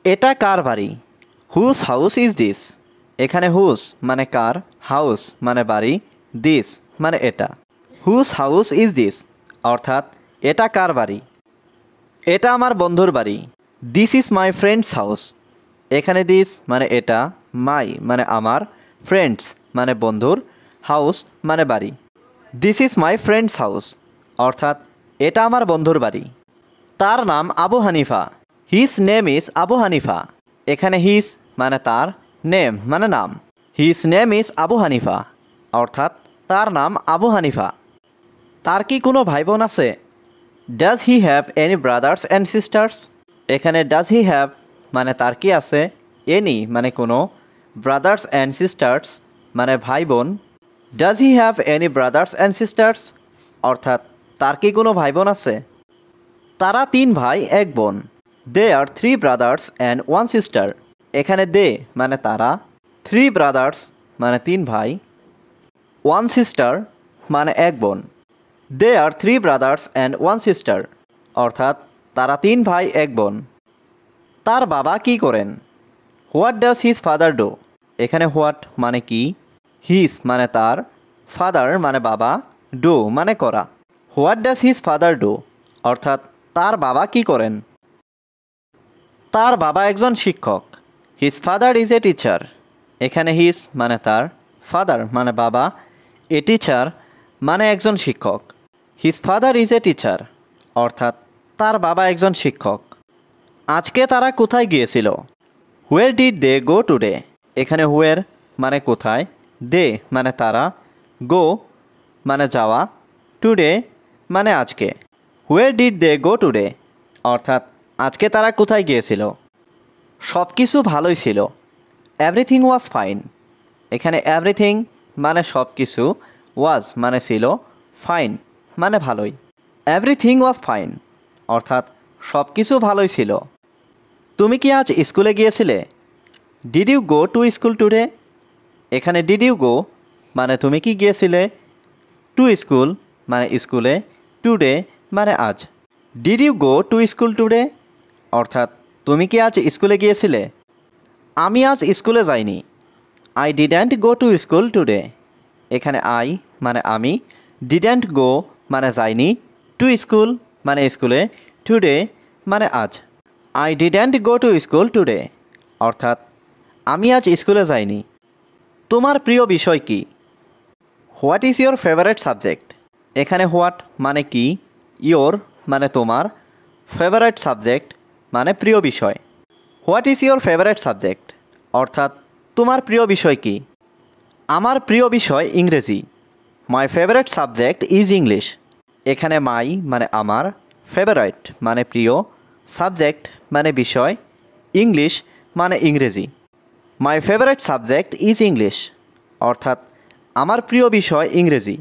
এটা কার বাড়ি? Whose house is this? এখানে হুজ মানে কার, হাউস মানে বাড়ি, দিস মানে এটা। হুজ হাউস ইজ দিস অর্থাৎ এটা কার বাড়ি? এটা আমার বন্ধুর বাড়ি। This is my friends house. এখানে দিস মানে এটা, মাই মানে আমার, ফ্রেন্ডস মানে বন্ধুর, হাউস মানে বাড়ি। This is my friends house অর্থাৎ এটা আমার বন্ধুর বাড়ি। তার নাম Abu Hanifa. His name is Abu Hanifa. এখানে হিজ মানে তার, নেম মানে নাম। His name is Abu Hanifa অর্থাৎ তার নাম আবু হানিফা। তার কি কোনো ভাই বোন আছে? Does he have any brothers and sisters? এখানে ডাজ হি হ্যাভ মানে তার কি আছে, এনি মানে কোনো, ব্রাদার্স অ্যান্ড সিস্টার্স মানে ভাই বোন। Does he have any brothers and sisters অর্থাৎ তার কি কোনো ভাই বোন আছে? তারা 3 ভাই 1 বোন। দে আর 3 ব্রাদার্স অ্যান্ড 1 সিস্টার। এখানে দে মানে তারা, 3 ব্রাদার্স মানে 3 ভাই, 1 সিস্টার মানে 1 বোন। দে আর 3 ব্রাদার্স অ্যান্ড 1 সিস্টার অর্থাৎ তারা 3 ভাই 1 বোন। তার বাবা কি করেন? What does his father do? এখানে হোয়াট মানে কি, হিজ মানে তার, ফাদার মানে বাবা, ডু মানে করা। What does his father do অর্থাৎ তার বাবা কি করেন? তার বাবা একজন শিক্ষক। His father is a teacher. এখানে হিজ মানে তার, ফাদার মানে বাবা, এ টিচার মানে একজন শিক্ষক। His father is a teacher অর্থাৎ তার বাবা একজন শিক্ষক। আজকে তারা কোথায় গিয়েছিল? Where did they go today? এখানে হোয়ার মানে কোথায়, দে মানে তারা, গো মানে যাওয়া, টুডে মানে আজকে। হোয়ার ডিড দে গো টুডে অর্থাৎ আজকে তারা কোথায় গিয়েছিল? সব কিছু ভালোই ছিল। Everything was fine. এখানে এভরিথিং মানে সব কিছু, ওয়াজ মানে ছিল, ফাইন মানে ভালোই। এভরিথিং ওয়াজ ফাইন অর্থাৎ সব কিছু ভালোই ছিল। তুমি কি আজ স্কুলে গিয়েছিলে? Did you go to school today? এখানে ডিড ইউ গো মানে তুমি কি গিয়েছিলে, টু স্কুল মানে স্কুলে, টুডে মানে আজ। Did you go to school today অর্থাৎ তুমি কি আজ স্কুলে গিয়েছিলে? আমি আজ স্কুলে যাইনি। I didn't go to school today. এখানে আই মানে আমি, ডিডেন্ট গো মানে যাইনি, টু স্কুল মানে স্কুলে, টুডে মানে আজ। I didn't go to school today অর্থাৎ আমি আজ স্কুলে যাইনি। তোমার প্রিয় বিষয় কি? What is your favourite subject? এখানে হোয়াট মানে কি, ইয়োর মানে তোমার, ফেভারেট সাবজেক্ট মানে প্রিয় বিষয়। What is your favourite subject অর্থাৎ তোমার প্রিয় বিষয় কি? আমার প্রিয় বিষয় ইংরেজি। My favourite subject is English. এখানে মাই মানে আমার, ফেভারাইট মানে প্রিয়, সাবজেক্ট মানে বিষয়, ইংলিশ মানে ইংরেজি। My favourite subject is English অর্থাৎ আমার প্রিয় বিষয় ইংরেজি।